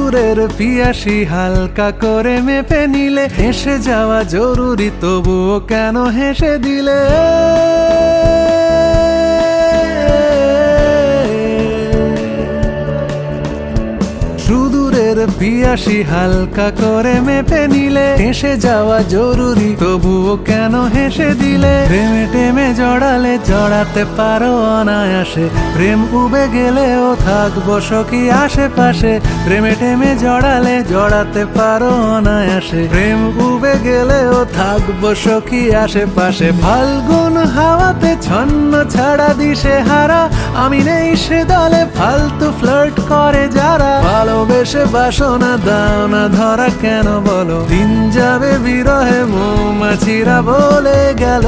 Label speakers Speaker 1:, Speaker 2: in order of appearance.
Speaker 1: সুদূরের পিয়াসী হালকা করে মেপে নিলে, হেসে যাওয়া জরুরি তবুও কেন হেসে দিলে? সুদূরের পিয়াসী হালকা করে মেপে নিলে, হেসে যাওয়া জরুরি তবুও কেন হেসে দিলে? প্রেমে টেমে জড়ালে জড়াতে পারো অনায়াসে, প্রেম উবে গেলেও থাকবো সখী আশেপাশে। প্রেমে টেমে জড়ালে জড়াতে পারো অনায়াসে, প্রেম উবে গেলেও থাকবো সখী আশেপাশে। ফাল্গুন হাওয়াতে ছন্ন ছাড়া দিশে হারা, আমি নেই সে দলে ফালতু ফ্লার্ট করে যারা। ভালোবেসে বাসনা দাও না ধরা কেন বলো, দিন যাবে বিরহে মৌমাছিরা বলে গেল।